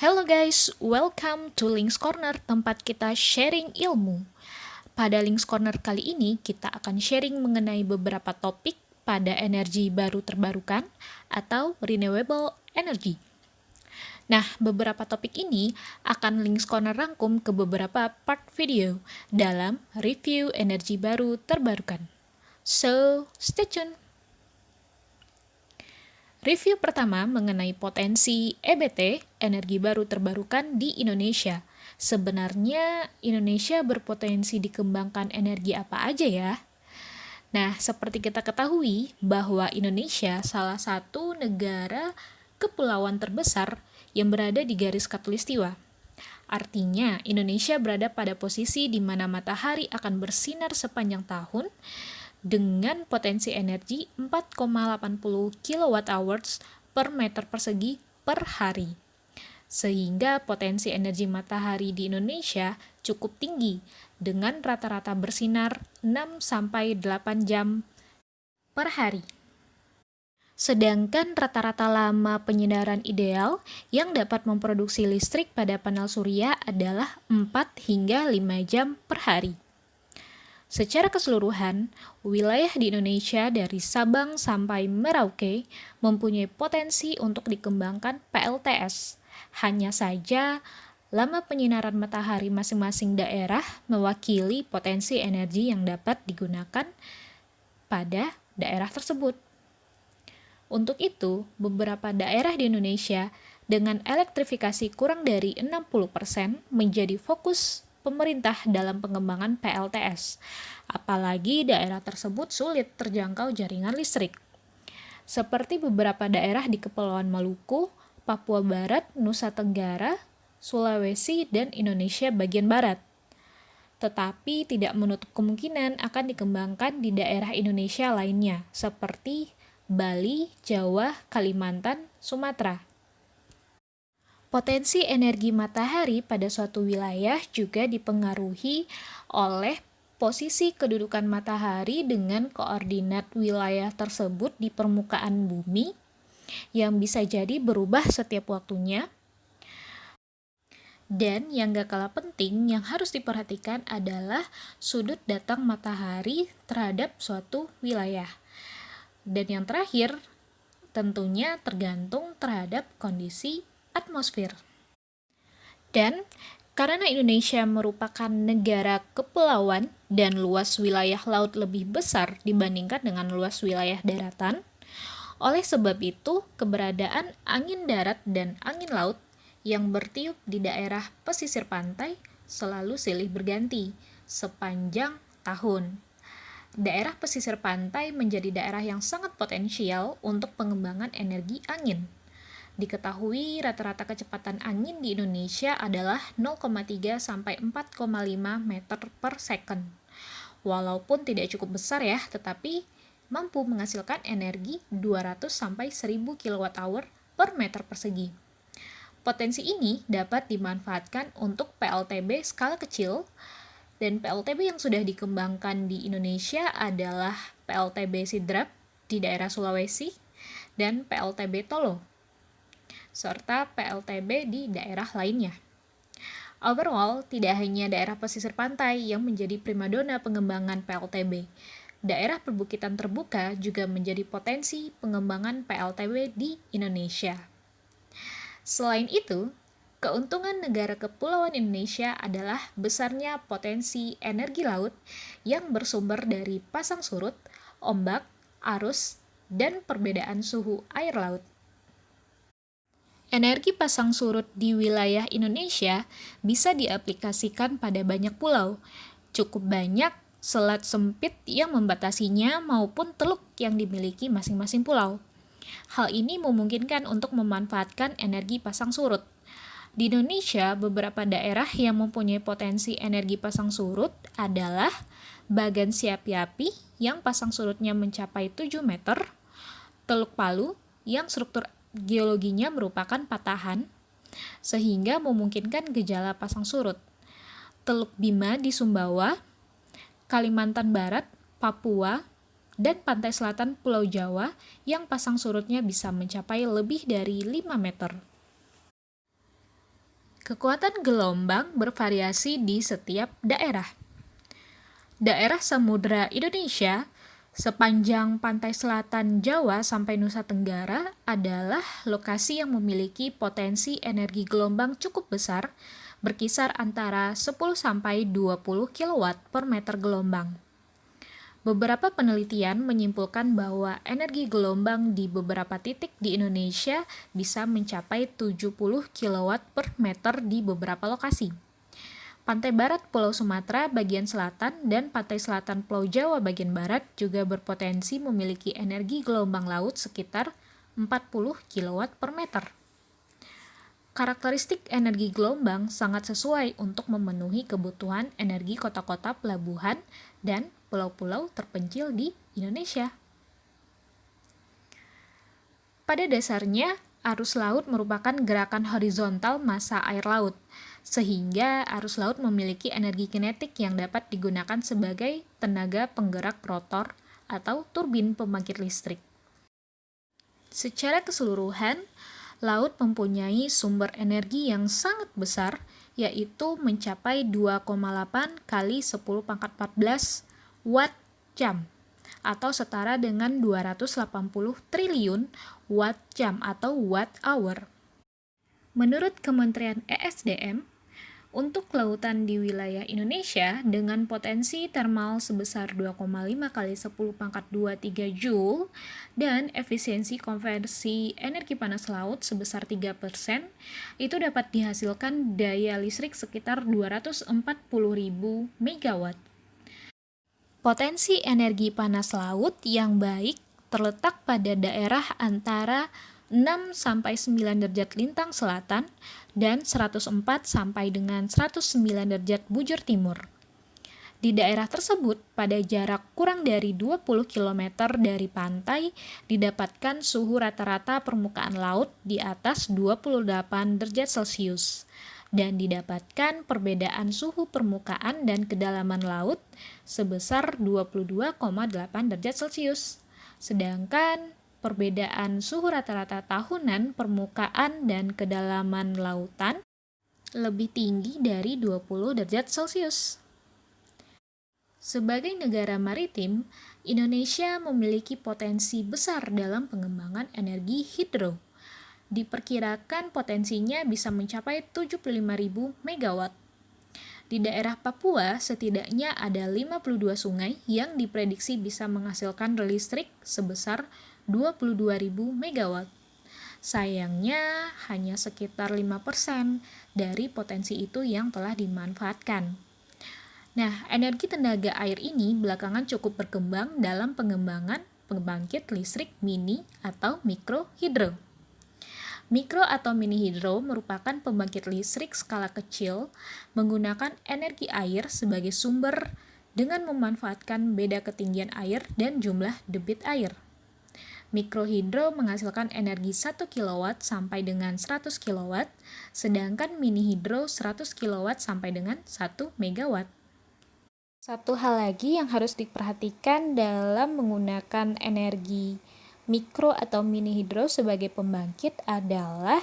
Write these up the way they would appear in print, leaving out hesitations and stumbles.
Hello guys, welcome to Links Corner, tempat kita sharing ilmu. Pada Links Corner kali ini, kita akan sharing mengenai beberapa topik pada energi baru terbarukan atau renewable energy. Nah, beberapa topik ini akan Links Corner rangkum ke beberapa part video dalam review energi baru terbarukan. So, stay tuned! Review pertama mengenai potensi EBT, energi baru terbarukan di Indonesia. Sebenarnya Indonesia berpotensi dikembangkan energi apa aja ya? Nah, seperti kita ketahui bahwa Indonesia salah satu negara kepulauan terbesar yang berada di garis khatulistiwa. Artinya, Indonesia berada pada posisi di mana matahari akan bersinar sepanjang tahun dengan potensi energi 4,80 kWh per meter persegi per hari. Sehingga potensi energi matahari di Indonesia cukup tinggi dengan rata-rata bersinar 6-8 jam per hari. Sedangkan rata-rata lama penyinaran ideal yang dapat memproduksi listrik pada panel surya adalah 4 hingga 5 jam per hari. Secara keseluruhan, wilayah di Indonesia dari Sabang sampai Merauke mempunyai potensi untuk dikembangkan PLTS. Hanya saja, lama penyinaran matahari masing-masing daerah mewakili potensi energi yang dapat digunakan pada daerah tersebut. Untuk itu, beberapa daerah di Indonesia dengan elektrifikasi kurang dari 60% menjadi fokus pemerintah dalam pengembangan PLTS, apalagi daerah tersebut sulit terjangkau jaringan listrik. Seperti beberapa daerah di Kepulauan Maluku, Papua Barat, Nusa Tenggara, Sulawesi, dan Indonesia bagian barat. Tetapi tidak menutup kemungkinan akan dikembangkan di daerah Indonesia lainnya, seperti Bali, Jawa, Kalimantan, Sumatera. Potensi energi matahari pada suatu wilayah juga dipengaruhi oleh posisi kedudukan matahari dengan koordinat wilayah tersebut di permukaan bumi yang bisa jadi berubah setiap waktunya. Dan yang gak kalah penting yang harus diperhatikan adalah sudut datang matahari terhadap suatu wilayah. Dan yang terakhir, tentunya tergantung terhadap kondisi atmosfer. Dan karena Indonesia merupakan negara kepulauan dan luas wilayah laut lebih besar dibandingkan dengan luas wilayah daratan, oleh sebab itu keberadaan angin darat dan angin laut yang bertiup di daerah pesisir pantai selalu silih berganti sepanjang tahun. Daerah pesisir pantai menjadi daerah yang sangat potensial untuk pengembangan energi angin. Diketahui rata-rata kecepatan angin di Indonesia adalah 0,3 sampai 4,5 meter per second. Walaupun tidak cukup besar ya, tetapi mampu menghasilkan energi 200 sampai 1000 kWh per meter persegi. Potensi ini dapat dimanfaatkan untuk PLTB skala kecil, dan PLTB yang sudah dikembangkan di Indonesia adalah PLTB Sidrap di daerah Sulawesi dan PLTB Tolo, serta PLTB di daerah lainnya. Overall, tidak hanya daerah pesisir pantai yang menjadi primadona pengembangan PLTB. Daerah perbukitan terbuka juga menjadi potensi pengembangan PLTB di Indonesia. Selain itu, keuntungan negara kepulauan Indonesia adalah besarnya potensi energi laut yang bersumber dari pasang surut, ombak, arus, dan perbedaan suhu air laut. Energi pasang surut di wilayah Indonesia bisa diaplikasikan pada banyak pulau. Cukup banyak selat sempit yang membatasinya maupun teluk yang dimiliki masing-masing pulau. Hal ini memungkinkan untuk memanfaatkan energi pasang surut. Di Indonesia, beberapa daerah yang mempunyai potensi energi pasang surut adalah Bagan Siapi-Api yang pasang surutnya mencapai 7 meter, Teluk Palu yang struktur geologinya merupakan patahan, sehingga memungkinkan gejala pasang surut. Teluk Bima di Sumbawa, Kalimantan Barat, Papua, dan pantai selatan Pulau Jawa yang pasang surutnya bisa mencapai lebih dari 5 meter. Kekuatan gelombang bervariasi di setiap daerah. Daerah Samudra Indonesia sepanjang pantai selatan Jawa sampai Nusa Tenggara adalah lokasi yang memiliki potensi energi gelombang cukup besar, berkisar antara 10 sampai 20 kW per meter gelombang. Beberapa penelitian menyimpulkan bahwa energi gelombang di beberapa titik di Indonesia bisa mencapai 70 kW per meter di beberapa lokasi. Pantai barat Pulau Sumatera bagian selatan dan pantai selatan Pulau Jawa bagian barat juga berpotensi memiliki energi gelombang laut sekitar 40 kW per meter. Karakteristik energi gelombang sangat sesuai untuk memenuhi kebutuhan energi kota-kota pelabuhan dan pulau-pulau terpencil di Indonesia. Pada dasarnya, arus laut merupakan gerakan horizontal massa air laut, sehingga arus laut memiliki energi kinetik yang dapat digunakan sebagai tenaga penggerak rotor atau turbin pembangkit listrik. Secara keseluruhan, laut mempunyai sumber energi yang sangat besar, yaitu mencapai 2,8 kali 10⁻14 watt jam, atau setara dengan 280 triliun watt jam atau watt hour. Menurut Kementerian ESDM, untuk lautan di wilayah Indonesia dengan potensi termal sebesar 2,5 kali 10⁻23 Joule dan efisiensi konversi energi panas laut sebesar 3%, itu dapat dihasilkan daya listrik sekitar 240.000 MW. Potensi energi panas laut yang baik terletak pada daerah antara 6 sampai 9 derajat lintang selatan dan 104 sampai dengan 109 derajat bujur timur. Di daerah tersebut, pada jarak kurang dari 20 km dari pantai, didapatkan suhu rata-rata permukaan laut di atas 28 derajat Celcius, dan didapatkan perbedaan suhu permukaan dan kedalaman laut sebesar 22,8 derajat Celcius. Sedangkan perbedaan suhu rata-rata tahunan permukaan dan kedalaman lautan lebih tinggi dari 20 derajat Celcius. Sebagai negara maritim, Indonesia memiliki potensi besar dalam pengembangan energi hidro. Diperkirakan potensinya bisa mencapai 75.000 MW. Di daerah Papua, setidaknya ada 52 sungai yang diprediksi bisa menghasilkan listrik sebesar 22.000 MW. Sayangnya, hanya sekitar 5% dari potensi itu yang telah dimanfaatkan. Nah, energi tenaga air ini belakangan cukup berkembang dalam pengembangan pembangkit listrik mini atau mikrohidro. Mikro atau mini hidro merupakan pembangkit listrik skala kecil menggunakan energi air sebagai sumber dengan memanfaatkan beda ketinggian air dan jumlah debit air. Mikrohidro menghasilkan energi 1 kW sampai dengan 100 kW, sedangkan mini hidro 100 kW sampai dengan 1 MW. Satu hal lagi yang harus diperhatikan dalam menggunakan energi mikro atau mini hidro sebagai pembangkit adalah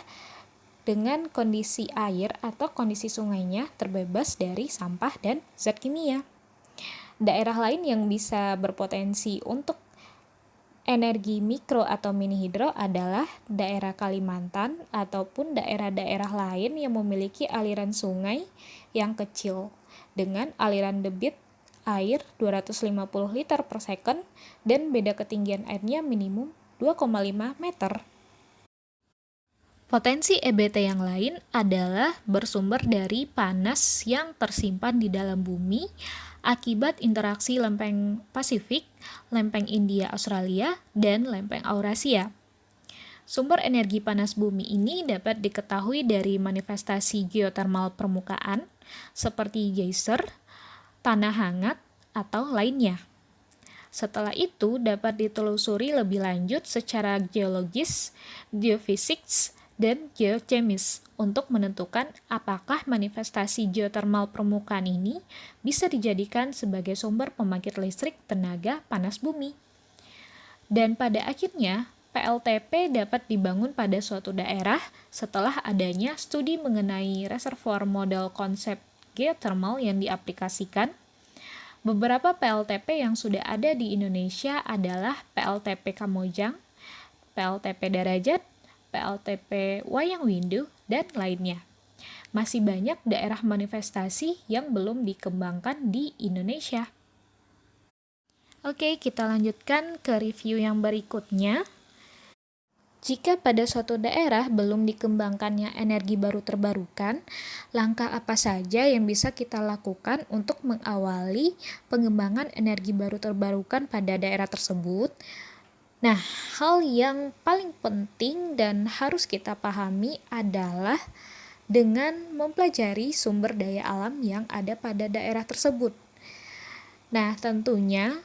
dengan kondisi air atau kondisi sungainya terbebas dari sampah dan zat kimia. Daerah lain yang bisa berpotensi untuk energi mikro atau mini hidro adalah daerah Kalimantan ataupun daerah-daerah lain yang memiliki aliran sungai yang kecil dengan aliran debit air 250 liter per second dan beda ketinggian airnya minimum 2,5 meter. Potensi EBT yang lain adalah bersumber dari panas yang tersimpan di dalam bumi akibat interaksi lempeng Pasifik, lempeng India-Australia, dan lempeng Eurasia. Sumber energi panas bumi ini dapat diketahui dari manifestasi geotermal permukaan seperti geyser, tanah hangat, atau lainnya. Setelah itu dapat ditelusuri lebih lanjut secara geologis, geofisik, dan geochemis untuk menentukan apakah manifestasi geotermal permukaan ini bisa dijadikan sebagai sumber pembangkit listrik tenaga panas bumi. Dan pada akhirnya, PLTP dapat dibangun pada suatu daerah setelah adanya studi mengenai reservoir model konsep geothermal yang diaplikasikan. Beberapa PLTP yang sudah ada di Indonesia adalah PLTP Kamojang, PLTP Darajat, PLTP Wayang Windu, dan lainnya. Masih banyak daerah manifestasi yang belum dikembangkan di Indonesia. Oke, kita lanjutkan ke review yang berikutnya. Jika pada suatu daerah belum dikembangkannya energi baru terbarukan, langkah apa saja yang bisa kita lakukan untuk mengawali pengembangan energi baru terbarukan pada daerah tersebut? Nah, hal yang paling penting dan harus kita pahami adalah dengan mempelajari sumber daya alam yang ada pada daerah tersebut. Nah, tentunya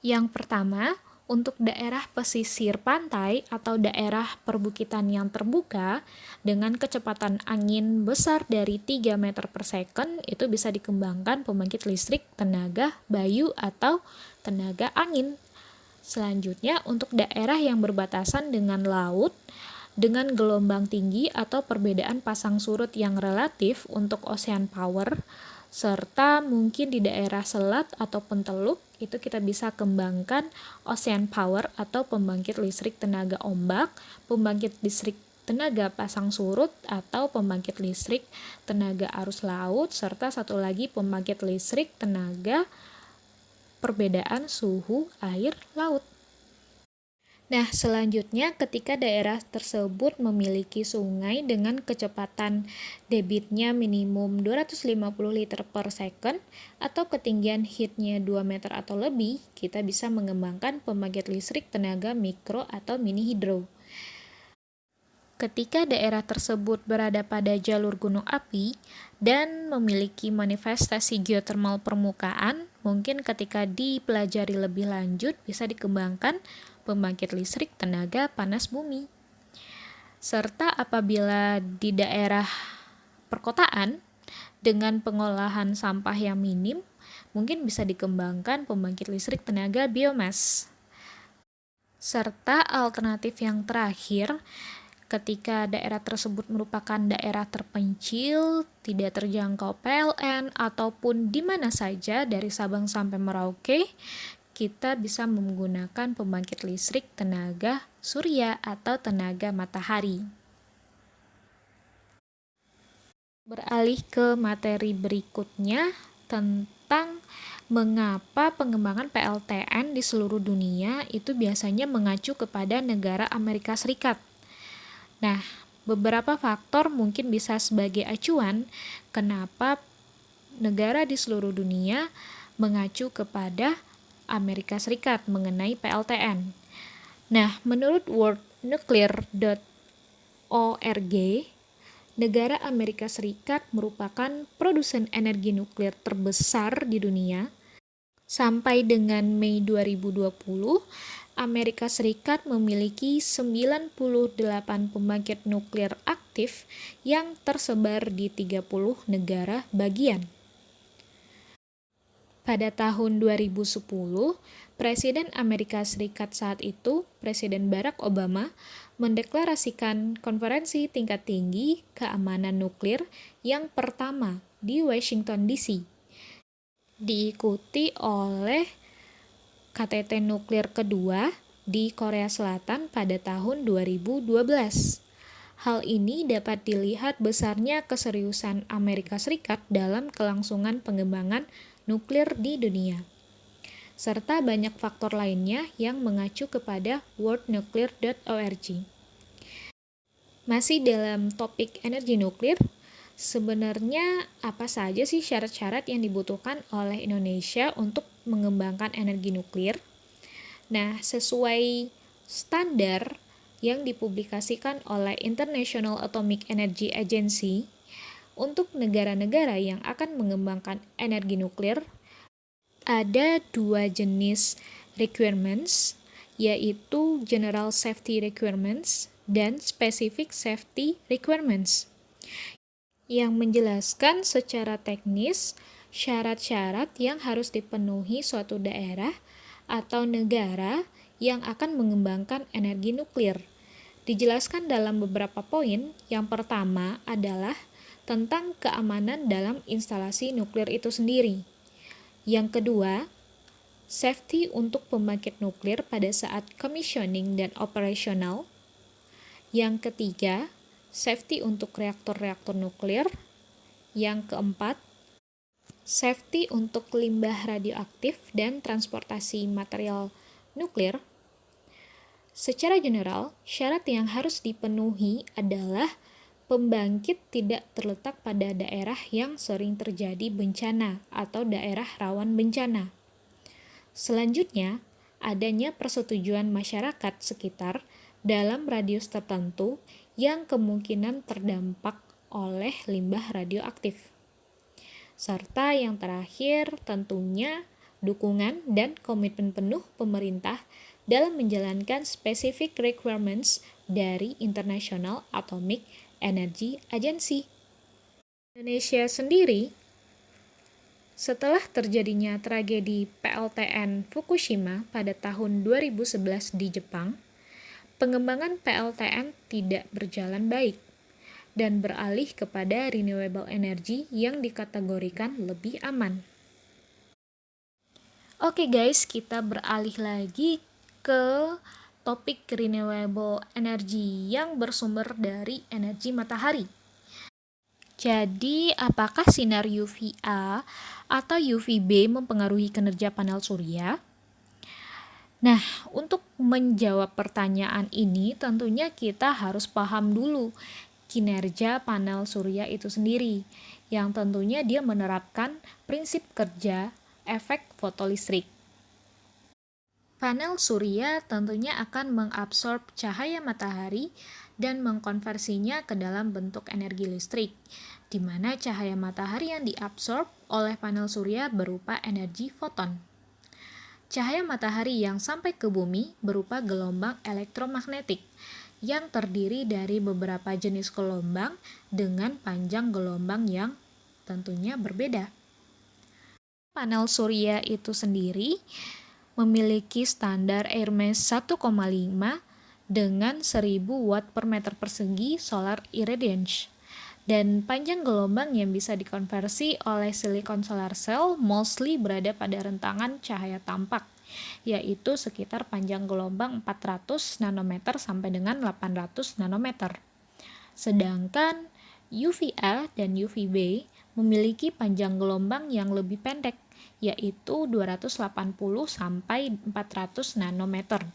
yang pertama, untuk daerah pesisir pantai atau daerah perbukitan yang terbuka dengan kecepatan angin besar dari 3 meter per second, itu bisa dikembangkan pembangkit listrik tenaga bayu atau tenaga angin. Selanjutnya, untuk daerah yang berbatasan dengan laut, dengan gelombang tinggi atau perbedaan pasang surut yang relatif untuk ocean power, serta mungkin di daerah selat atau penteluk, itu kita bisa kembangkan ocean power atau pembangkit listrik tenaga ombak, pembangkit listrik tenaga pasang surut atau pembangkit listrik tenaga arus laut, serta satu lagi pembangkit listrik tenaga perbedaan suhu air laut. Nah, selanjutnya ketika daerah tersebut memiliki sungai dengan kecepatan debitnya minimum 250 liter per second atau ketinggian heatnya 2 meter atau lebih, kita bisa mengembangkan pembangkit listrik tenaga mikro atau mini hidro. Ketika daerah tersebut berada pada jalur gunung api dan memiliki manifestasi geothermal permukaan, mungkin ketika dipelajari lebih lanjut bisa dikembangkan pembangkit listrik tenaga panas bumi. Serta apabila di daerah perkotaan dengan pengolahan sampah yang minim, mungkin bisa dikembangkan pembangkit listrik tenaga biomas. Serta alternatif yang terakhir, ketika daerah tersebut merupakan daerah terpencil, tidak terjangkau PLN, ataupun di mana saja dari Sabang sampai Merauke, kita bisa menggunakan pembangkit listrik tenaga surya atau tenaga matahari. Beralih ke materi berikutnya tentang mengapa pengembangan PLTN di seluruh dunia itu biasanya mengacu kepada negara Amerika Serikat. Nah, beberapa faktor mungkin bisa sebagai acuan kenapa negara di seluruh dunia mengacu kepada Amerika Serikat mengenai PLTN. Nah, menurut worldnuclear.org, negara Amerika Serikat merupakan produsen energi nuklir terbesar di dunia. Sampai dengan Mei 2020, Amerika Serikat memiliki 98 pembangkit nuklir aktif yang tersebar di 30 negara bagian. Pada tahun 2010, Presiden Amerika Serikat saat itu, Presiden Barack Obama, mendeklarasikan konferensi tingkat tinggi keamanan nuklir yang pertama di Washington DC, diikuti oleh KTT nuklir kedua di Korea Selatan pada tahun 2012. Hal ini dapat dilihat besarnya keseriusan Amerika Serikat dalam kelangsungan pengembangan nuklir di dunia, serta banyak faktor lainnya yang mengacu kepada worldnuclear.org. Masih dalam topik energi nuklir, sebenarnya apa saja sih syarat-syarat yang dibutuhkan oleh Indonesia untuk mengembangkan energi nuklir? Nah, sesuai standar yang dipublikasikan oleh International Atomic Energy Agency, untuk negara-negara yang akan mengembangkan energi nuklir, ada dua jenis requirements, yaitu General Safety Requirements dan Specific Safety Requirements, yang menjelaskan secara teknis syarat-syarat yang harus dipenuhi suatu daerah atau negara yang akan mengembangkan energi nuklir. Dijelaskan dalam beberapa poin. Yang pertama adalah tentang keamanan dalam instalasi nuklir itu sendiri. Yang kedua, safety untuk pembangkit nuklir pada saat commissioning dan operasional. Yang ketiga, safety untuk reaktor-reaktor nuklir. Yang keempat, safety untuk limbah radioaktif dan transportasi material nuklir. Secara general, syarat yang harus dipenuhi adalah pembangkit tidak terletak pada daerah yang sering terjadi bencana atau daerah rawan bencana. Selanjutnya, adanya persetujuan masyarakat sekitar dalam radius tertentu yang kemungkinan terdampak oleh limbah radioaktif. Serta yang terakhir tentunya dukungan dan komitmen penuh pemerintah dalam menjalankan specific requirements dari International Atomic Energy Agency. Indonesia sendiri, setelah terjadinya tragedi PLTN Fukushima pada tahun 2011 di Jepang, pengembangan PLTN tidak berjalan baik dan beralih kepada renewable energy yang dikategorikan lebih aman. Oke guys, kita beralih lagi ke topik renewable energy yang bersumber dari energi matahari. Jadi, apakah sinar UVA atau UVB mempengaruhi kinerja panel surya? Nah, untuk menjawab pertanyaan ini, tentunya kita harus paham dulu kinerja panel surya itu sendiri, yang tentunya dia menerapkan prinsip kerja efek fotolistrik. Panel surya tentunya akan mengabsorb cahaya matahari dan mengkonversinya ke dalam bentuk energi listrik, di mana cahaya matahari yang diabsorb oleh panel surya berupa energi foton. Cahaya matahari yang sampai ke bumi berupa gelombang elektromagnetik yang terdiri dari beberapa jenis gelombang dengan panjang gelombang yang tentunya berbeda. Panel surya itu sendiri memiliki standar air mass 1,5 dengan 1000 watt per meter persegi solar irradiance. Dan panjang gelombang yang bisa dikonversi oleh silicon solar cell mostly berada pada rentangan cahaya tampak, yaitu sekitar panjang gelombang 400 nanometer sampai dengan 800 nanometer. Sedangkan UVA dan UVB memiliki panjang gelombang yang lebih pendek, yaitu 280 sampai 400 nanometer.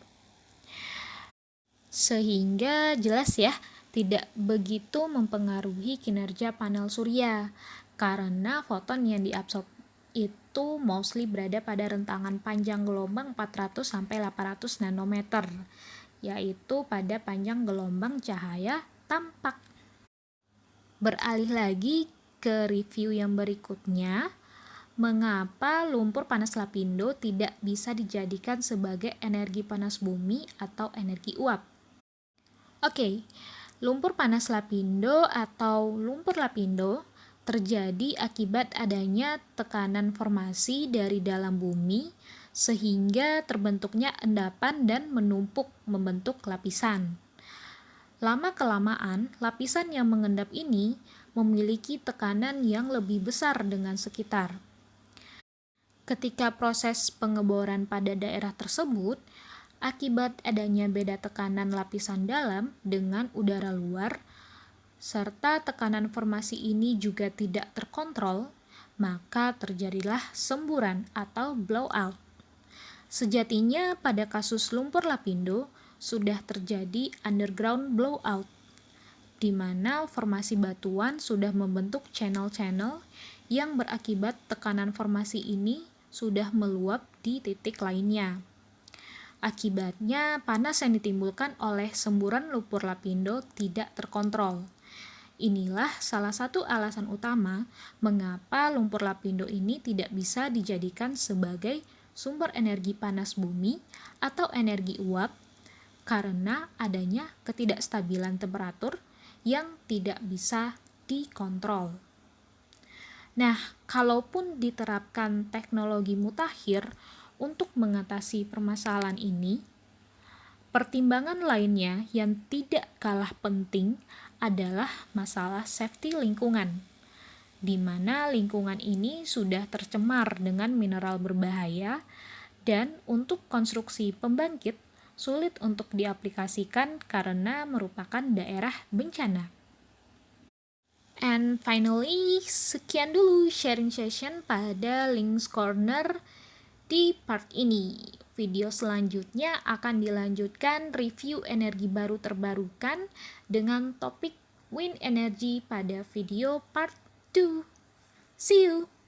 Sehingga jelas ya, tidak begitu mempengaruhi kinerja panel surya karena foton yang diabsorb itu mostly berada pada rentangan panjang gelombang 400 sampai 800 nanometer, yaitu pada panjang gelombang cahaya tampak. Beralih lagi ke review yang berikutnya, mengapa lumpur panas lapindo tidak bisa dijadikan sebagai energi panas bumi atau energi uap? Oke, lumpur panas lapindo atau lumpur lapindo terjadi akibat adanya tekanan formasi dari dalam bumi sehingga terbentuknya endapan dan menumpuk membentuk lapisan. Lama-kelamaan, lapisan yang mengendap ini memiliki tekanan yang lebih besar dengan sekitar. Ketika proses pengeboran pada daerah tersebut, akibat adanya beda tekanan lapisan dalam dengan udara luar, serta tekanan formasi ini juga tidak terkontrol, maka terjadilah semburan atau blowout. Sejatinya pada kasus lumpur lapindo sudah terjadi underground blowout, di mana formasi batuan sudah membentuk channel-channel yang berakibat tekanan formasi ini sudah meluap di titik lainnya. Akibatnya, panas yang ditimbulkan oleh semburan lumpur lapindo tidak terkontrol. Inilah salah satu alasan utama mengapa lumpur lapindo ini tidak bisa dijadikan sebagai sumber energi panas bumi atau energi uap karena adanya ketidakstabilan temperatur yang tidak bisa dikontrol. Nah, kalaupun diterapkan teknologi mutakhir untuk mengatasi permasalahan ini, Pertimbangan lainnya yang tidak kalah penting adalah masalah safety lingkungan, di mana lingkungan ini sudah tercemar dengan mineral berbahaya dan untuk konstruksi pembangkit sulit untuk diaplikasikan karena merupakan daerah bencana. And finally, sekian dulu sharing session pada Links Corner di part ini. Video selanjutnya akan dilanjutkan review energi baru terbarukan dengan topik wind energy pada video part 2. See you!